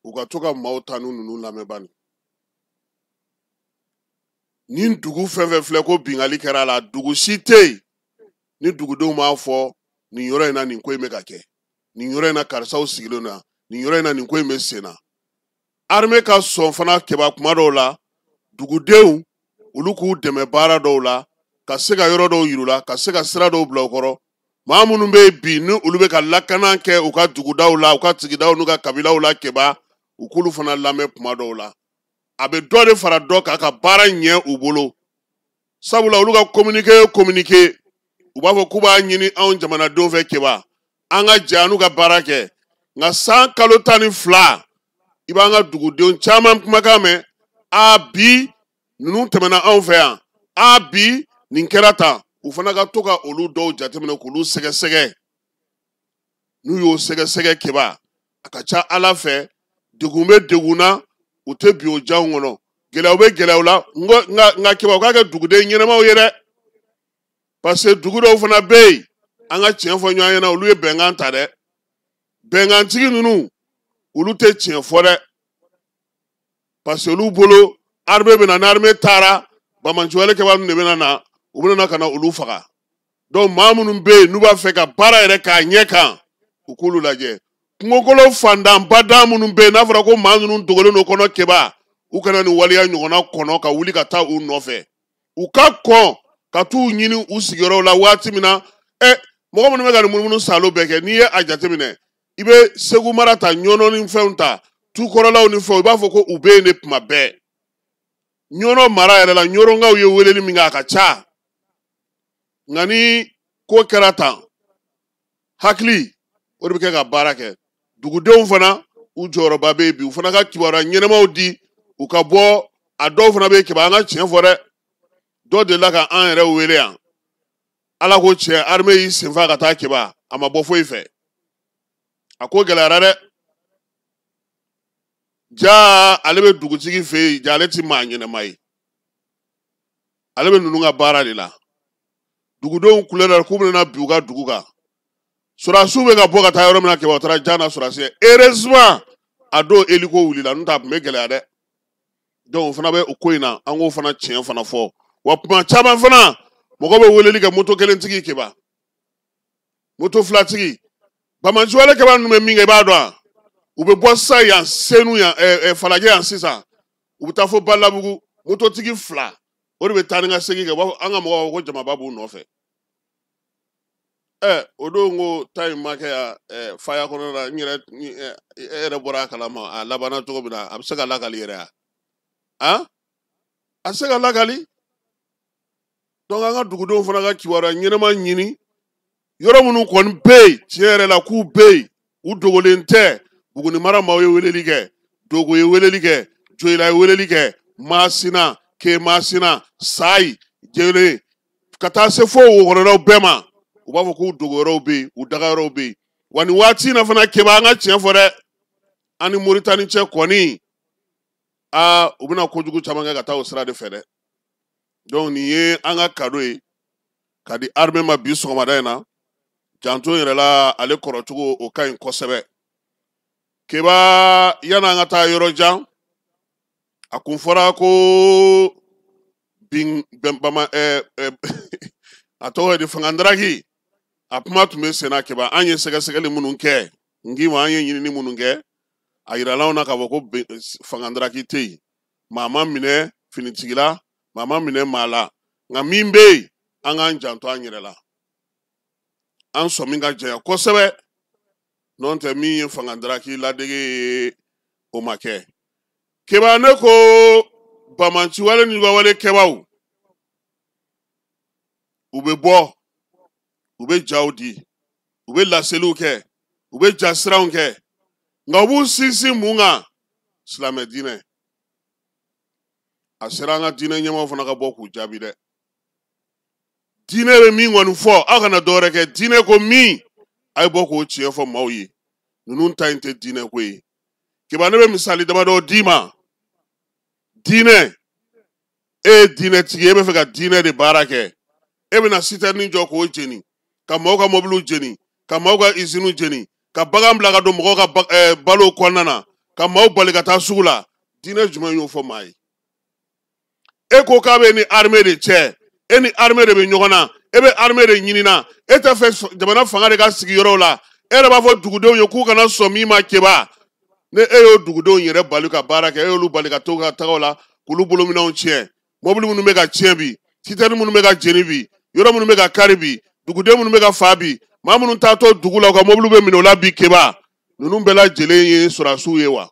u ka to ka maaw tanu ninnu lamɛn bani ni dugu fɛn fɛn filɛ ko bingali kɛra la dugu si tɛ yen ni dugudenw m'a fɔ nin yɔrɔ in na nin ko in bɛ ka kɛ nin yɔrɔ in na karisaw sigilen na nin yɔrɔ in na nin ko in bɛ sen na armée ka sɔn fana kɛba kuma dɔw la dugudenw olu k'u dɛmɛ baara dɔw la ka se ka yɔrɔ dɔw yir'u la ka se ka sira dɔw bila u kɔrɔ maa minnu bɛ yen bi ni olu bɛ ka lakana kɛ u ka dugudaw la u ka sigidaw n'u ka kabilaw la kɛba u k'olu fana lamɛn kuma dɔw la a bɛ dɔ de fara dɔ kan ka baara ɲɛ u bolo sabula olu ka communiqué u b'a fɔ k'u b'a ɲini anw jamanadenw fɛ kɛba an ka jɛ an n'u ka baara kɛ nka san kalo 12 i b'an ka dugudenw caman kumakan mɛn bi ninnu tɛmɛna anw fɛ yan bi nin kɛra tan u fana ka to ka olu dɔw jateminɛ k'olu sɛgɛsɛgɛ n'u y'o sɛgɛsɛgɛ kɛba a ka ca ala fɛ degun bɛ degun na u tɛ bi o janw kɔnɔ gɛlɛyaw bɛ gɛlɛyaw la nka kɛba u k'a kɛ duguden ɲɛnamaw ye dɛ parce que dugu dɔw fana bɛ yen an ka tiɲɛ fɔ ɲɔgɔn ɲɛna olu ye bɛnkan ta dɛ bɛnkantigi ninnu olu tɛ tiɲɛ fɔ dɛ parce que olu bolo armée bɛ na ni armée taara bamanciwale kɛba ninnu de bɛ na u bɛ na ka na olu faga donc maa minnu bɛ yen n'u b'a fɛ ka baara yɛrɛ k'a ɲɛ kan u k'olu lajɛ kungokolo fandanbada minnu bɛ yen n'a fɔra ko maa ninnu dogolen don kɔnɔ kɛba u kana nin waleya ɲɔgɔnna kɔnɔ ka wuli ka taa u nɔfɛ u ka kɔn ka t'u ɲini u sigiyɔrɔw la waati min na mɔgɔ minnu bɛ ka nin munumunu salo bɛɛ kɛ n'i ye a jateminɛ i bɛ segu mara ta ɲɔnɔ ni fɛnw ta tukɔrɔlaw ni fɛnw i b'a fɔ ko u bɛ yen de tuma bɛɛ ɲɔnɔ mara yɛrɛ la ɲɔrɔnkaw ye weleli min kɛ a ka ca nka ni ko kɛra tan hakili o de bɛ kɛ ka baara kɛ dugudenw fana u jɔyɔrɔba bɛ yen bi u fana ka kibaruya ɲɛnamaw di u ka bɔ a dɔw fana bɛ kɛba an ka tiɲɛ fɔ dɛ dɔ delila ka an yɛrɛ wele yan ala ko tiɲɛ armée y'i senfa ka taa kɛba a ma bɔ foyi fɛ a ko gɛlɛyara dɛ ja ale bɛ dugutigi fɛ yen ja ale tɛ maa ɲɛnama ye ale bɛ ninnu ka baara de la dugudenw kulɛra k'u bɛna bi u ka dugu kan surasiw bɛ ka bɔ ka taa yɔrɔ min na kɛba u taara ja na surasi ye heureusement a don eliko wulila n'o tɛ a tun bɛ gɛlɛya dɛ donc o fana bɛ o ko in na an k'o fana tiɲɛ fana fɔ wa kuma caman fana mɔgɔ bɛ weleli kɛ moto kelentigi kɛba moto filatigi bamanciwale kɛba ninnu bɛ min kɛ i b'a dɔn wa u bɛ bɔ sisan yan senu yan falajɛ yan sisan u bɛ taa fo balabugu mototigi 2 o de bɛ taa ni ka segin kɛ an ka mɔgɔw ko jamaba b'u nɔfɛ o don ko ta in ma kɛ yan faya kɔnɔ la e yɛrɛ bɔra a kalama a labanna cogo min na a bɛ se ka lakali yɛrɛ yan a bɛ se ka lakali donc an ka dugudenw fana ka kibaruya ɲɛnama ɲini yɔrɔ minnu kɔni bɛ yen tiɲɛ yɛrɛ la k'u bɛ yen u dogolen tɛ Buguni mara maaw ye weleli kɛ Dogo ye weleli kɛ Joyila ye weleli kɛ Masina Kemasina Sayi Jele ka taa se fo Wokɔnɔnaw bɛɛ ma u b'a fɔ k'u dogo yɔrɔw bɛ yen u daga yɔrɔw bɛ yen wa nin waati in na fana kɛba an ka tiɲɛ fɔ dɛ an ni Moritani cɛ kɔni u bɛna kojugu caman kɛ ka taa o sira de fɛ dɛ donc nin ye an ka cadeau ye ka di armée ma bi sɔgɔmada in na janto yɛrɛ la ale kɔrɔcogo o ka ɲi kosɛbɛ kɛba yana an ka taa yɔrɔ jan a kun fɔra ko a tɔgɔ ye di fangandaraki a kuma tun bɛ senna kɛba an ye sɛgɛsɛgɛli minnu kɛ ngima an ye ɲinini minnu kɛ a yirala anw na k'a fɔ ko fangandaraki tɛ yen maa ma minɛ finitigila maa ma minɛ maa la nka min bɛ yen an k'an janto an yɛrɛ la an sɔn min ka janya kosɛbɛ n'o tɛ min ye fangandaraki ladege ye o ma kɛ kɛba ne ko bamanciwale ni wale kɛbaw u bɛ bɔ u bɛ jaw di u bɛ laseliw kɛ u bɛ jasiraw kɛ nka u b'u sinsin mun kan silamɛ diinɛ a sera an ka diinɛ ɲɛmaaw fana ka bɔ k'u jaabi dɛ diinɛ bɛ min kɔni fɔ aw kana dɔwɛrɛ kɛ diinɛ ko min a ye bɔ k'o tiɲɛ fɔ maaw ye ninnu ta in tɛ diinɛ ko ye kɛba ne bɛ misali damadɔ d'i ma diinɛ e ye diinɛtigi ye e bɛ fɛ ka diinɛ de baara kɛ e bɛna sitɛrinin jɔ k'o jeni ka maaw ka mobiliw jeni ka maaw ka iziniw jeni ka bagan bila ka don mɔgɔw ka balo kɔnɔna na ka maaw bali ka taa sugu la diinɛ jumɛn y'o fɔ maa ye e ko k'a bɛ ni armée de cɛ e ni armée de bɛ ɲɔgɔn na e bɛ armée de ɲinina e tɛ fɛ jamana fanga de ka sigi yɔrɔw la e yɛrɛ b'a fɔ dugudenw ye k'u kana sɔn min ma keba ne e y'o dugudenw yɛrɛ bali ka baara kɛ e y'olu bali ka to ka tagaw la k'olu bolominɛnw tiɲɛ mobili minnu bɛ ka tiɲɛ bi citerne minnu bɛ ka jeni bi yɔrɔ minnu bɛ ka kari bi duguden minnu bɛ ka fa bi maa minnu t'a to dugu la u ka mobili bɛ minɛ o la bi keba ninnu bɛɛ lajɛlen ye sɔrɔdasiw ye wa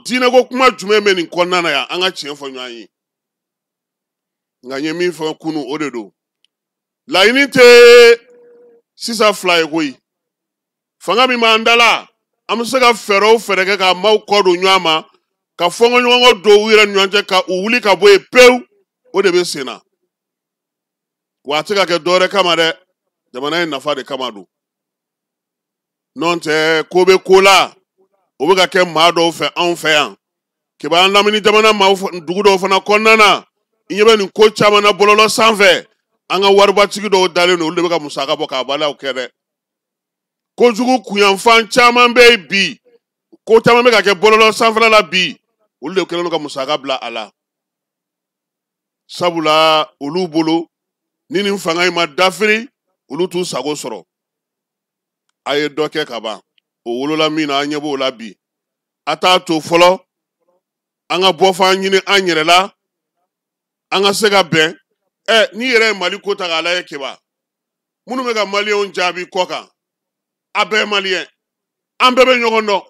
diinɛ ko kuma jumɛn bɛ nin kɔnɔna na yan an ka tiɲɛ fɔ ɲɔgɔn ye nka n ye min fɔ kunun o de don laɲini tɛ sisan fila ye koyi fanga min b'an da la an bɛ se ka fɛɛrɛ o fɛɛrɛ kɛ ka maaw kɔ don ɲɔgɔn ma ka fɔnkɔɲɔgɔnkɔ don u yɛrɛ ni ɲɔgɔn cɛ ka u wuli ka bɔ yen pewu o de bɛ sen na wa a tɛ ka kɛ dɔwɛrɛ kama dɛ jamana in nafa de kama don n'o tɛ ko bɛ ko la o bɛ ka kɛ maa dɔw fɛ anw fɛ yan k'an lamini jamana maaw dugu dɔw fana kɔnɔna na i ɲɛ bɛ nin ko caman na bɔlɔlɔ sanfɛ an ka waribatigi dɔw dalen don olu de bɛ ka musaka bɔ k'a balaw kɛ dɛ kojugu kunyanfan caman bɛ yen bi ko caman bɛ ka kɛ bɔlɔlɔ sanfɛla la bi olu de kɛlen don ka musaka bila a la sabula olu bolo ni nin fanga in ma dafiri olu t'u sago sɔrɔ a ye dɔ kɛ ka ban o wolola min na an ɲɛ b'o la bi a t'a to fɔlɔ an ka bɔ f'an ɲini an yɛrɛ la an ka se ka bɛn n'i yɛrɛ ye mali ko ta k'a lajɛ keba minnu bɛ ka maliyɛnw jaabi kɔ kan a bɛɛ ye maliyɛn an bɛɛ bɛ ɲɔgɔn dɔn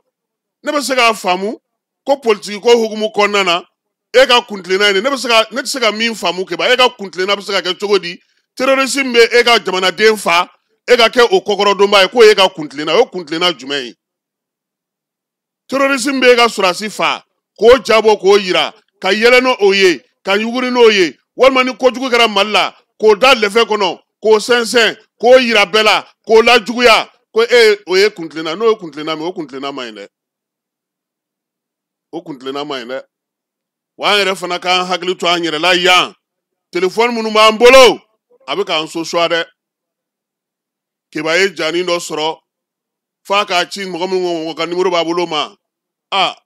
ne bɛ se k'a faamu ko politiki ko hukumu kɔnɔna na e ka kuntilenna ye ne tɛ se ka min faamu keba e ka kuntilenna bɛ se ka kɛ cogo di terrorisme bɛ e ka jamanaden fa e ka kɛ o kɔkɔrɔdonba ye k'o ye e ka kuntilenna o ye kuntilenna jumɛn ye terrorisme bɛ e ka sɔrɔdasi fa k'o jabɔ k'o yira ka yɛlɛ n'o ye ka yuguri n'o ye walima ni kojugu kɛra mali la k'o da lɛfɛ kɔnɔ k'o sɛnsɛn k'o yira bɛɛ la k'o lajuguya ko o ye kuntilenna n'o ye kuntilenna min o kuntilenna man ɲi dɛ o kuntilenna man ɲi dɛ wa an yɛrɛ fana k'an hakili to an yɛrɛ la yan telefɔni minnu b'an bolo a bɛ k'an sosuwa dɛ keba ye jani dɔ sɔrɔ f'a k'a ci mɔgɔ min ka nimoro b'a bolo ma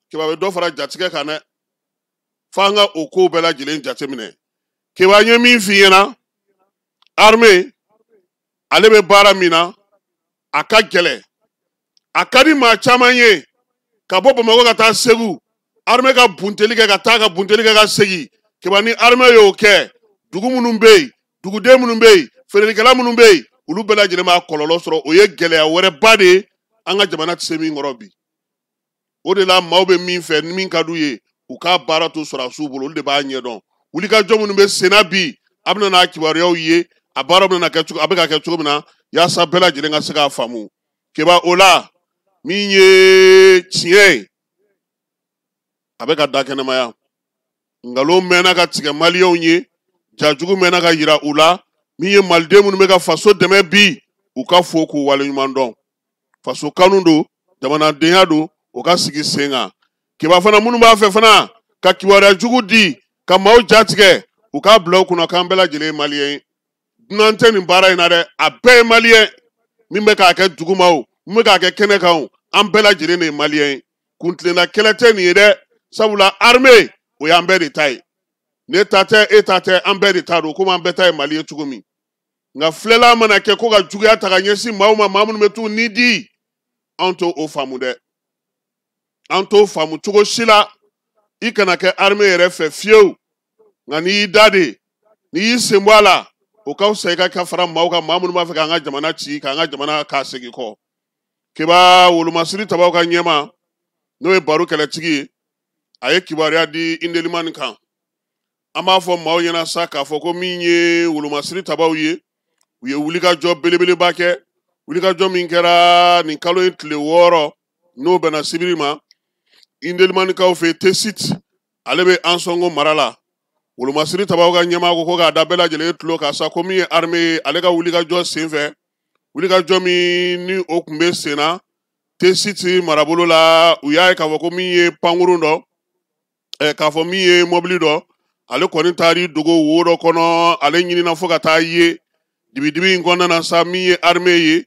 keba bɛ dɔ fara jatigɛ kan dɛ f'an ka o kow bɛɛ lajɛlen jateminɛ keba ye min f'i ɲɛna armée ale bɛ baara min na a ka gɛlɛn a ka di maa caman ye ka bɔ Bamakɔ ka taa Segu armée ka bunteli kɛ ka taa ka bunteli kɛ ka segin keba ni armée y'o kɛ dugu minnu bɛ yen duguden minnu bɛ yen feerelikɛla minnu bɛ yen olu bɛɛ lajɛlen b'a kɔlɔlɔ sɔrɔ o ye gɛlɛya wɛrɛba de ye an ka jamana tɛ se min kɔrɔ bi o de la maaw bɛ min fɛ ni min ka d'u ye u k'a baara to sɔrɔdasiw bolo olu de b'a ɲɛdɔn wulikajɔ minnu bɛ sen na bi a bɛ na kibaruyaw ye a baara bɛ ka kɛ cogo min na yaasa bɛɛ lajɛlen ka se k'a faamu keba o la min ye tiɲɛ ye a bɛ ka da kɛnɛmaya nkalon mɛnna ka tigɛ maliyɛnw ye jajugu mɛnna ka yira u la min ye maliden minnu bɛ ka faso dɛmɛ bi u ka fo k'u waleɲuman dɔn faso kanu don jamanadenya don o ka sigi sen kan keba fana minnu b'a fɛ fana ka kibaruya jugu di ka maaw jatigɛ u k'a bila u kunna k'an bɛɛ lajɛlen ye maliyɛn ye dunan tɛ nin baara in na dɛ a bɛɛ ye maliyɛn min bɛ k'a kɛ duguma o min bɛ k'a kɛ kɛnɛ kan o an bɛɛ lajɛlen de ye maliyɛn ye kuntilenna kɛlɛ tɛ nin ye dɛ sabula armée o y'an bɛɛ de ta ye ne ta tɛ e ta tɛ an bɛɛ de ta don komi an bɛɛ ta ye mali ye cogo min nka filɛla mana kɛ ko ka juguya ta ka ɲɛsin maaw ma maa minnu bɛ t'u ni di anw t'o faamu dɛ an t'o faamu cogo si la i kana kɛ armée yɛrɛ fɛ fiyewu nka n'i y'i da de n'i y'i sen bɔ a la o ka fisa i ka fara maaw kan maa minnu b'a fɛ k'an ka jamana ci k'an ka jamana k'a segin kɔ keba wolomasiri tabaw ka ɲɛma n'o ye baro kɛlɛtigi ye a ye kibaruya di Indelimani kan an b'a fɔ maaw ɲɛna sa k'a fɔ ko min ye wolomasiri tabaw ye u ye wulikajɔ belebeleba kɛ wulikajɔ min kɛra nin kalo in tile 6 n'o bɛnna sibiri ma Indelimanikaw fɛ T-Site ale bɛ Ansongo mara la wolomasiri tabaw ka ɲɛmaa ko k'a da bɛɛ lajɛlen tulo kan sa ko min ye armée ye ale ka wulikajɔ senfɛ wulikajɔ min ni o tun bɛ sen na T-Site marabolo la u y'a ye k'a fɔ ko min ye pankurun dɔ k'a fɔ min ye mobili dɔ ale kɔni taar'i dogo wo dɔ kɔnɔ ale ɲinina fo ka taa ye dibidibi in kɔnɔna na sa min ye armée ye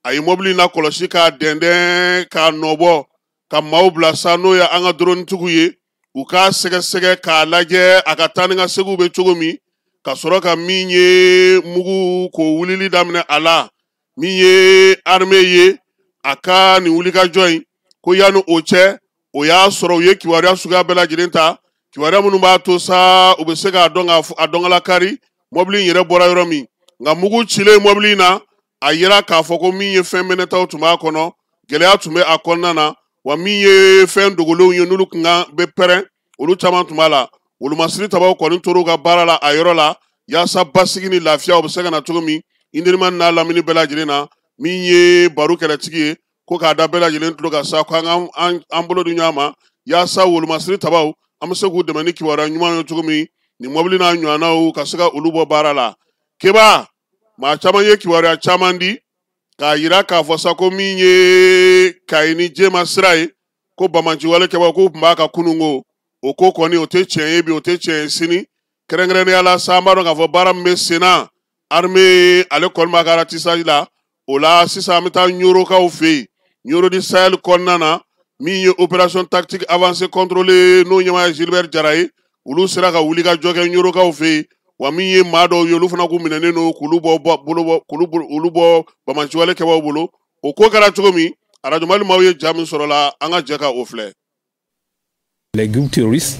a ye mobili na kɔlɔsi k'a dɛndɛn k'a nɔbɔ ka maaw bila sa n'o ye an ka dronetigiw ye u k'a sɛgɛsɛgɛ k'a lajɛ a ka taa ni ka segiw bɛ cogo min ka sɔrɔ ka min ye mugu k'o wulili daminɛ a la min ye armée ye a ka nin wulikajɔ in ko yanni o cɛ o y'a sɔrɔ u ye kibaruya suguya bɛɛ lajɛlen ta kibaruya minnu b'a to sa u bɛ se k'a dɔn a dɔn kari mobili in yɛrɛ bɔra yɔrɔ min nka mugu cilen mobili in na a yira k'a fɔ ko min ye fɛn mɛnɛtaw tun b'a kɔnɔ gɛlɛya tun bɛ a kɔnɔna na wa min ye fɛn dogolenw ye n'olu kun kan bɛ pɛrɛn olu caman tun b'a la wolomasiri tabaw kɔni tor'u ka baara la a yɔrɔ la yaasa basigi ni lafiya u bɛ se ka na cogo min Indirima n'a lamini bɛɛ lajɛlen na min ye baro kɛlɛtigi ye ko k'a da bɛɛ lajɛlen tulo ka sa ko an bolo di ɲɔgɔn ma yaasa wolomasiri tabaw an bɛ se k'u dɛmɛ ni kibaruya ɲuman ye cogo min nin mobili n'a ɲɔgɔnnaw ka se ka olu bɔ baara la keba maa caman ye kibaruya caman di k'a yira k'a fɔ sa ko min ye Kayi ni Jema sira ye ko bamanciwale kɛbaw k'u tun b'a ka kununko o ko kɔni o tɛ tiɲɛ ye bi o tɛ tiɲɛ ye sini kɛrɛnkɛrɛnnenya la sa an b'a dɔn k'a fɔ baara min bɛ sen na armée ale kɔni b'a ka ratissage la o la sisan an bɛ taa Ɲorokaw fɛ yen Ɲoro di Sahel kɔnɔna na min ye opération tactique avancée contrôlée n'o ɲɛmaa ye Gilbert Jara ye olu sera ka wuli ka jɔ kɛ Ɲorokaw fɛ yen wa min ye maa dɔw ye olu fana k'u minɛnen don k'olu bɔ bamanciwale kɛbaw bolo o ko kɛra cogo min Radio Mali maaw ye ja min sɔrɔ la an ka jɛ ka o filɛ. Les groupes terroristes,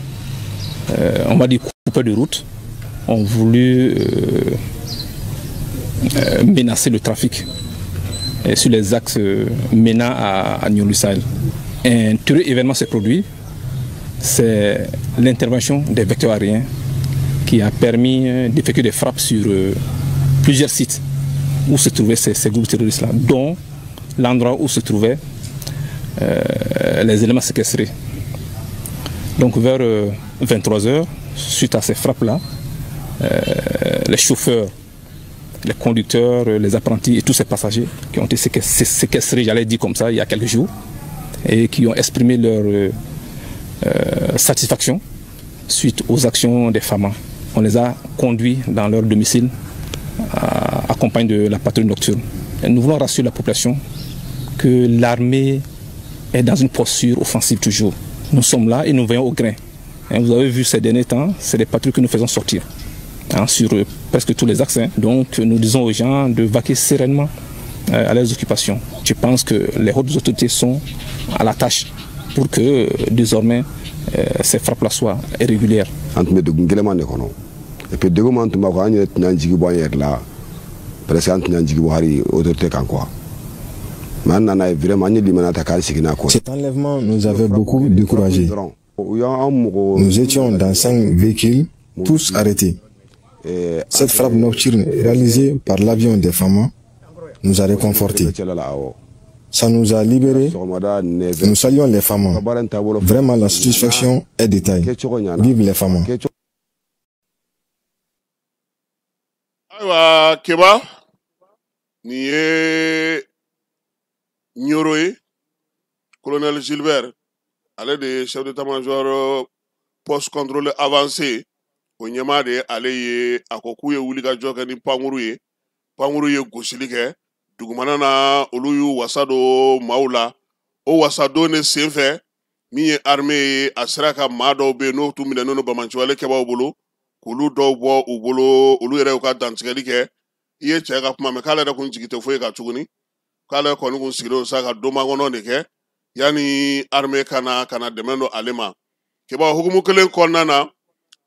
on va dire coupeurs de route, ont voulu menacer le trafic sur les axes menant à Niolu Sahel. Un terrible événement s'est produit, c'est l'intervention des vecteurs aériens qui a permis d'effectuer des frappes sur plusieurs sites où se trouvaient ces groupes terroristes-là, dont l'endroit où se trouvaient les éléments séquestrés. Donc vers 23 h, suite à ces frappes-là, les chauffeurs, les conducteurs, les apprentis et tous ces passagers qui ont été séquestrés, j'allais dire comme ça, il y a quelques jours, et qui ont exprimé leur satisfaction suite aux actions des FAMA. On les a conduits dans leur domicile, accompagnés de la patrouille nocturne. Et nous voulons rassurer la population que l'armée est dans une posture offensive toujours. Nous sommes là et nous veillons au grain. Vous avez vu ces derniers temps, c'est des patrouilles que nous faisons sortir sur presque tous les axes. Donc nous disons aux gens de vaquer sereinement à leurs occupations. Je pense que les hautes autorités sont à la tâche pour que désormais ces frappes-là soient régulières. Et puis de moment tu m'as dit que tu as dit que tu as Cet enlèvement nous avait beaucoup découragés. Nous étions dans 5 véhicules, tous arrêtés. Cette frappe nocturne réalisée par l'avion des FAMA nous a réconfortés. Ça nous a libérés. Nous saluons les FAMA. Vraiment, la satisfaction est détaillée. Vive les FAMA. Keba ni ye Ɲoro ye colonel Gilbert ale de ye chef d'état-major poste contrôle avancé o ɲɛmaa de ale ye a ko k'u ye wulikajɔ kɛ ni pankuru ye gosili kɛ dugumana na olu y'u wasa don maaw la o wasadon ne senfɛ min ye armée ye a sera ka maa dɔw bɛ yen n'o tun minɛnen don bamanciwale kɛbaw bolo k'olu dɔw bɔ u bolo olu yɛrɛ y'u ka dantigɛli kɛ i ye cɛ ka kuma mɛn k'ale yɛrɛ kun jigi tɛ foyi kan tuguni k'ale kɔni kun sigilen sa ka domakɔnɔ de kɛ yanni armée kana dɛmɛ don ale ma kɛba hukumu kelen kɔnɔna na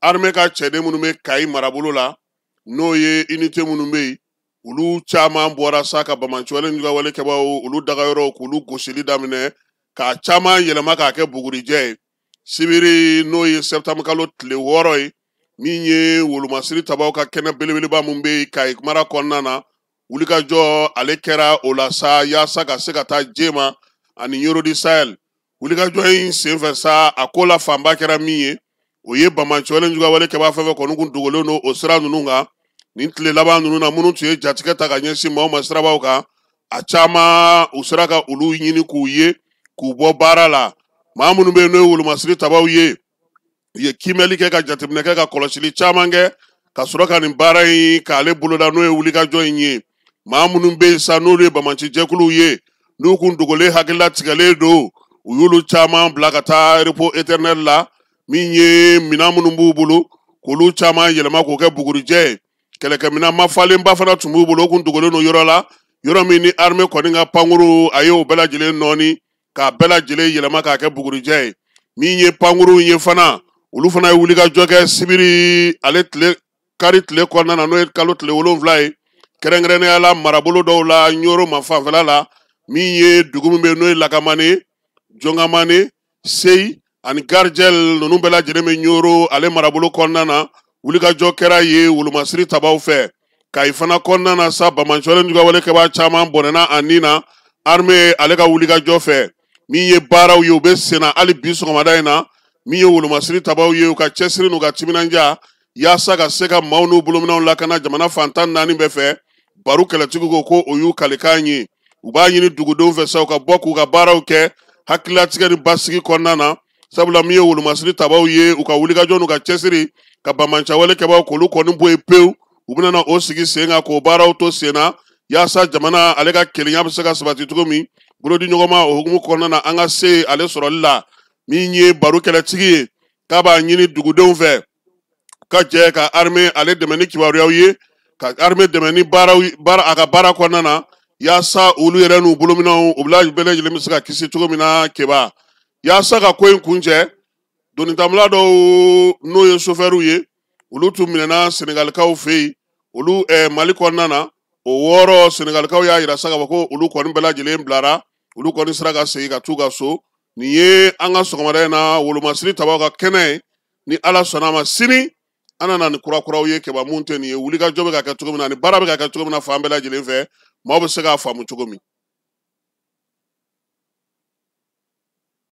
armée ka cɛden minnu bɛ Kayi marabolo la n'o ye unité minnu bɛ yen olu caman bɔra sa ka bamanciwale ɲugawale kɛbaw olu dagayɔrɔw k'olu gosili daminɛ k'a caman yɛlɛma k'a kɛ bugurijɛ ye sibiri n'o ye septembre kalo tile 6 ye min ye wolomasiri tabaw ka kɛnɛ belebeleba mun bɛ Kayi mara kɔnɔna na wulikajɔ ale kɛra o la sa yaasa ka se ka taa Jema ani Ɲoro di Sahel wulikajɔ in senfɛ sa a ko la fanba kɛra min ye o ye bamanciwale ɲugawale kɛba fɛn fɛn kɔni kun dogolen don o sira ninnu kan nin tile laban ninnu na minnu tun ye jatigɛ ta ka ɲɛsin maaw ma sirabaw kan a caman u sera ka olu ɲini k'u ye k'u bɔ baara la maa minnu bɛ yen n'o ye wolomasiri tabaw ye u ye kimɛli kɛ ka jateminɛ kɛ ka kɔlɔsili caman kɛ ka sɔrɔ ka nin baara in k'ale boloda n'o ye wulikajɔ in ye maa minnu bɛ yen sa n'olu ye bamanci jɛkuluw ye n'u kun dogolen hakilila tigɛlen don u y'olu caman bila ka taa repos éternel la min ye minɛn minnu b'u bolo k'olu caman yɛlɛma k'o kɛ bugurijɛ ye kɛlɛkɛminɛn mafalenba fana tun b'u bolo o kun dogolen don yɔrɔ la yɔrɔ min ni armée kɔni ka pankuru a ye o bɛɛ lajɛlen nɔɔni k'a bɛɛ lajɛlen yɛlɛma k'a kɛ bugurijɛ ye min ye pankuru ye fana olu fana ye wulikajɔ kɛ sibiri ale kari tile kɔnɔna na n'o ye kalo tile 7 ye kɛrɛnkɛrɛnnenya la marabolo dɔw la ɲoro ma fanfɛla la min ye dugu min bɛ n'o ye lakamane jɔnkamane seyi ani garijɛl ninnu bɛɛ lajɛlen bɛ ɲoro ale marabolo kɔnɔna na wulikajɔ kɛra ye wolomasiri tabaw fɛ kayi fana kɔnɔna na sa bamansɔlen jugawale kɛbaa caman bɔnɛna a nin na armée ale ka wulikajɔ fɛ min ye baaraw ye u bɛ senna hali bi sɔgɔmada in na min ye wolomasiri tabaw ye u ka cɛsiri n'u ka timinanja yaasa ka se ka maaw n'u bolominɛw lakana jamana fantan 4 bɛɛ fɛ baro kɛlɛtigiw ko o y'u kalikan ye u b'a ɲini dugudenw fɛ sa u ka bɔ k'u ka baaraw kɛ hakililatigɛ ni basigi kɔnɔna na sabula min ye wolomasiri tabaw ye u ka wulikajɔ n'u ka cɛsiri ka bamancawale kɛbaw k'olu kɔni bɔ yen pewu u bɛna o sigi sen kan k'o baaraw to sen na yaasa jamana ale ka kelenya bɛ se ka sabati cogo min bolodi ɲɔgɔnma o hukumu kɔnɔna na an ka se ale sɔrɔli la min ye baro kɛlɛtigi ye k'a b'a ɲini dugudenw fɛ ka jɛ ka armée ale dɛmɛ ni kibaruyaw ye ka armée dɛmɛ ni a ka baara kɔnɔna na yaasa olu yɛrɛ n'u bolominɛw u bɛɛ lajɛlen bɛ se ka kisi cogo min na keba yaasa ka ko in kuncɛ donitamila dɔw n'o ye chauffeur ye olu tun minɛna Senegalikaw fɛ yen olu Mali kɔnɔna na o 6 Senegalikaw y'a yira sa ka fɔ ko olu kɔni bɛɛ lajɛlen bilara olu kɔni sera ka segin ka t'u ka so nin ye an ka sɔgɔmada in na wolomasiri tabaw ka kɛnɛ ye ni Ala sɔnna a ma sini an nana ni kurakuraw ye kɛba mun tɛ nin ye wulikajɔ bɛ ka kɛ cogo min na ni baara bɛ ka kɛ cogo min na fan bɛɛ lajɛlen fɛ maaw bɛ se k'a faamu cogo min